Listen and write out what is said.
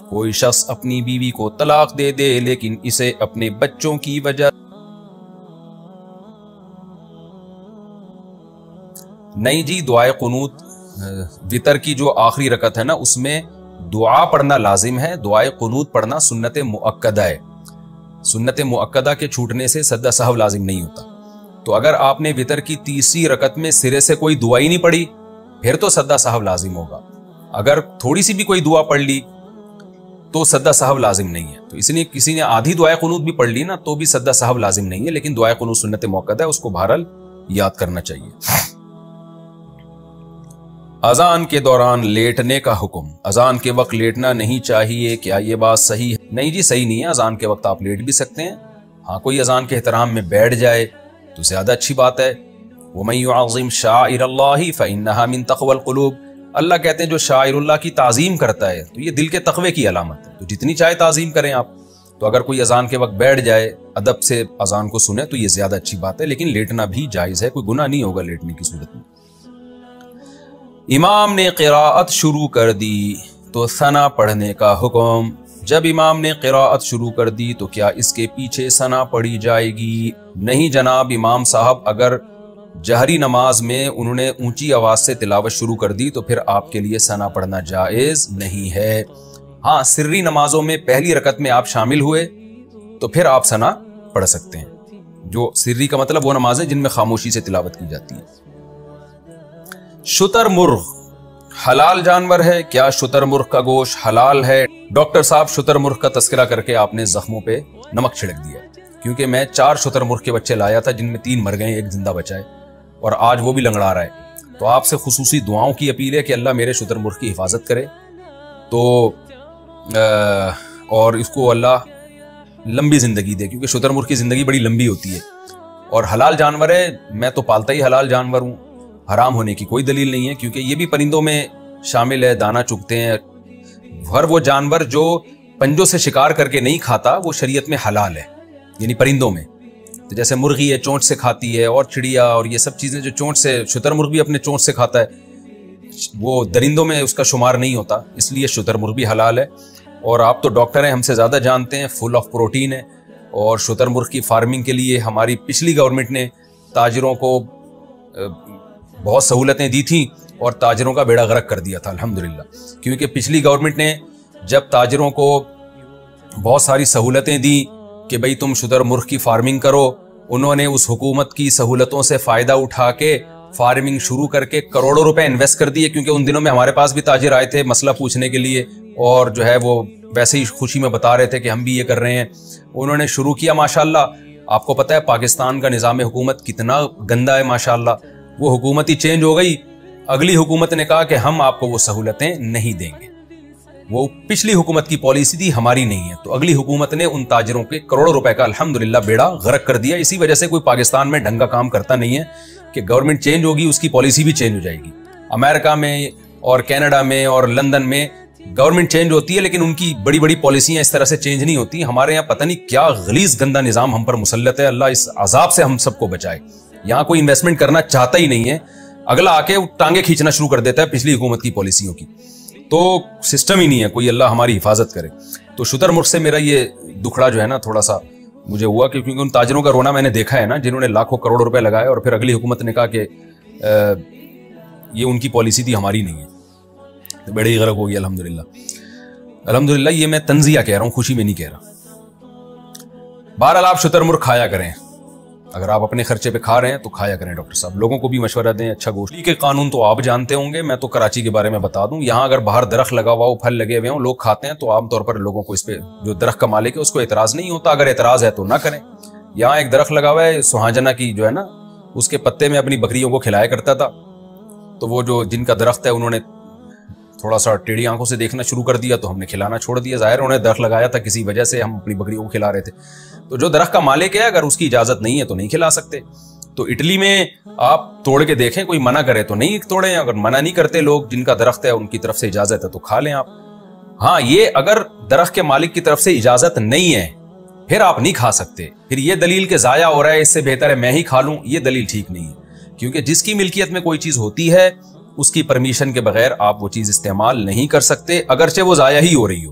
کوئی شخص اپنی بیوی کو طلاق دے دے لیکن اسے اپنے بچوں کی وجہ نہیں جی، دعائے قنوت وتر کی جو آخری رکعت ہے نا اس میں دعا پڑھنا لازم ہے، دعائے قنوت پڑھنا سنت مؤکدہ ہے، سنت مؤکدہ کے چھوٹنے سے سجدہ سہو لازم نہیں ہوتا۔ تو اگر آپ نے وتر کی تیسری رکعت میں سرے سے کوئی دعا ہی نہیں پڑھی پھر تو سجدہ سہو لازم ہوگا، اگر تھوڑی سی بھی کوئی دعا پڑھ لی تو سجدہ سہو لازم نہیں ہے۔ تو اس لیے کسی نے آدھی دعائے قنوت بھی پڑھ لی نا تو بھی سجدہ سہو لازم نہیں ہے، لیکن دعائے قنوت سنت مؤکدہ ہے، اس کو بہرحال یاد کرنا چاہیے۔ اذان کے دوران لیٹنے کا حکم، اذان کے وقت لیٹنا نہیں چاہیے، کیا یہ بات صحیح ہے؟ نہیں جی صحیح نہیں ہے، اذان کے وقت آپ لیٹ بھی سکتے ہیں، ہاں کوئی اذان کے احترام میں بیٹھ جائے تو زیادہ اچھی بات ہے۔ وَمَن يُعَظِّمْ شَعَائِرَ اللَّهِ فَإِنَّهَا مِن تَقْوَى الْقُلُوبِ، اللہ کہتے ہیں جو شاعر اللہ کی تعظیم کرتا ہے تو یہ دل کے تقوی کی علامت ہے، تو جتنی چاہے تعظیم کریں آپ۔ تو اگر کوئی اذان کے وقت بیٹھ جائے ادب سے اذان کو سنے تو یہ زیادہ اچھی بات ہے، لیکن لیٹنا بھی جائز ہے، کوئی گناہ نہیں ہوگا لیٹنے کی صورت میں۔ امام نے قراءت شروع کر دی تو ثنا پڑھنے کا حکم، جب امام نے قراءت شروع کر دی تو کیا اس کے پیچھے ثنا پڑھی جائے گی؟ نہیں جناب، امام صاحب اگر جہری نماز میں انہوں نے اونچی آواز سے تلاوت شروع کر دی تو پھر آپ کے لیے ثنا پڑھنا جائز نہیں ہے۔ ہاں سری نمازوں میں پہلی رکعت میں آپ شامل ہوئے تو پھر آپ ثنا پڑھ سکتے ہیں، جو سری کا مطلب وہ نمازیں جن میں خاموشی سے تلاوت کی جاتی ہے۔ شتر مرغ حلال جانور ہے کیا؟ شتر مرغ کا گوشت حلال ہے؟ ڈاکٹر صاحب شتر مرغ کا تذکرہ کر کے آپ نے زخموں پہ نمک چھڑک دیا، کیونکہ میں 4 شتر مرغ کے بچے لایا تھا جن میں 3 مر گئے، 1 زندہ بچا ہے اور آج وہ بھی لنگڑا رہا ہے۔ تو آپ سے خصوصی دعاؤں کی اپیل ہے کہ اللہ میرے شتر مرغ کی حفاظت کرے تو اور اس کو اللہ لمبی زندگی دے، کیونکہ شتر مرغ کی زندگی بڑی لمبی ہوتی ہے اور حلال جانور ہے، میں تو پالتا ہی حلال جانور ہوں، حرام ہونے کی کوئی دلیل نہیں ہے، کیونکہ یہ بھی پرندوں میں شامل ہے، دانہ چگتے ہیں۔ ہر وہ جانور جو پنجوں سے شکار کر کے نہیں کھاتا وہ شریعت میں حلال ہے، یعنی پرندوں میں تو جیسے مرغی ہے چونچ سے کھاتی ہے، اور چڑیا اور یہ سب چیزیں جو چونچ سے، شتر مرغ بھی اپنے چونچ سے کھاتا ہے، وہ درندوں میں اس کا شمار نہیں ہوتا، اس لیے شتر مرغ بھی حلال ہے۔ اور آپ تو ڈاکٹر ہیں، ہم سے زیادہ جانتے ہیں، فل آف پروٹین ہے، اور شتر مرغ کی فارمنگ کے لیے ہماری پچھلی گورنمنٹ نے تاجروں کو بہت سہولتیں دی تھیں اور تاجروں کا بیڑا غرق کر دیا تھا الحمدللہ، کیونکہ پچھلی گورنمنٹ نے جب تاجروں کو بہت ساری سہولتیں دی کہ بھئی تم شتر مرغ کی فارمنگ کرو، انہوں نے اس حکومت کی سہولتوں سے فائدہ اٹھا کے فارمنگ شروع کر کے کروڑوں روپے انویسٹ کر دیے، کیونکہ ان دنوں میں ہمارے پاس بھی تاجر آئے تھے مسئلہ پوچھنے کے لیے اور جو ہے وہ ویسے ہی خوشی میں بتا رہے تھے کہ ہم بھی یہ کر رہے ہیں، انہوں نے شروع کیا ماشاءاللہ۔ آپ کو پتہ ہے پاکستان کا نظام حکومت کتنا گندا ہے ماشاءاللہ، وہ حکومت ہی چینج ہو گئی، اگلی حکومت نے کہا کہ ہم آپ کو وہ سہولتیں نہیں دیں گے، وہ پچھلی حکومت کی پالیسی تھی، ہماری نہیں ہے، تو اگلی حکومت نے ان تاجروں کے کروڑوں روپے کا الحمدللہ بیڑا غرق کر دیا۔ اسی وجہ سے کوئی پاکستان میں ڈھنگ کا کام کرتا نہیں ہے کہ گورنمنٹ چینج ہوگی اس کی پالیسی بھی چینج ہو جائے گی۔ امریکہ میں اور کینیڈا میں اور لندن میں گورنمنٹ چینج ہوتی ہے لیکن ان کی بڑی بڑی پالیسیاں اس طرح سے چینج نہیں ہوتی، ہمارے یہاں پتہ نہیں کیا غلیظ گندا نظام ہم پر مسلط ہے، اللہ اس عذاب سے ہم سب کو بچائے۔ یہاں کوئی انویسٹمنٹ کرنا چاہتا ہی نہیں ہے، اگلا آ کے ٹانگیں کھینچنا شروع کر دیتا ہے پچھلی حکومت کی پالیسیوں کی، تو سسٹم ہی نہیں ہے کوئی، اللہ ہماری حفاظت کرے۔ تو شتر مرغ سے میرا یہ دکھڑا جو ہے نا تھوڑا سا مجھے ہوا، کیونکہ ان تاجروں کا رونا میں نے دیکھا ہے نا، جنہوں نے لاکھوں کروڑ روپے لگائے اور پھر اگلی حکومت نے کہا کہ یہ ان کی پالیسی تھی ہماری نہیں ہے، تو بڑے ہی غرق ہو گئی الحمدللہ۔ الحمدللہ یہ میں تنزیہ کہہ رہا ہوں، خوشی میں نہیں کہہ رہا۔ بہرحال آپ شتر مرغ کھایا کریں، اگر آپ اپنے خرچے پہ کھا رہے ہیں تو کھایا کریں ڈاکٹر صاحب، لوگوں کو بھی مشورہ دیں اچھا گوشت کے قانون تو آپ جانتے ہوں گے، میں تو کراچی کے بارے میں بتا دوں، یہاں اگر باہر درخت لگا ہوا ہو، پھل لگے ہوئے ہوں، لوگ کھاتے ہیں تو عام طور پر لوگوں کو اس پہ جو درخت کا مالک ہے اس کو اعتراض نہیں ہوتا، اگر اعتراض ہے تو نہ کریں۔ یہاں ایک درخت لگا ہوا ہے سہاجنا کی جو ہے نا، اس کے پتے میں اپنی بکریوں کو کھلایا کرتا تھا، تو وہ جو جن کا درخت ہے انہوں نے تھوڑا سا ٹیڑھی آنکھوں سے دیکھنا شروع کر دیا تو ہم نے کھلانا چھوڑ دیا، ظاہر انہوں نے درخت لگایا تھا کسی وجہ سے، ہم اپنی بکریوں کو کھلا رہے تھے، تو جو درخت کا مالک ہے اگر اس کی اجازت نہیں ہے تو نہیں کھلا سکتے۔ تو اٹلی میں آپ توڑ کے دیکھیں، کوئی منع کرے تو نہیں توڑیں، اگر منع نہیں کرتے لوگ، جن کا درخت ہے ان کی طرف سے اجازت ہے تو کھا لیں آپ۔ ہاں یہ اگر درخت کے مالک کی طرف سے اجازت نہیں ہے پھر آپ نہیں کھا سکتے، پھر یہ دلیل کہ ضائع ہو رہا ہے اس سے بہتر ہے میں ہی کھا لوں، یہ دلیل ٹھیک نہیں ہے، کیونکہ جس کی ملکیت میں کوئی چیز ہوتی ہے اس کی پرمیشن کے بغیر آپ وہ چیز استعمال نہیں کر سکتے، اگرچہ وہ ضائع ہی ہو رہی ہو،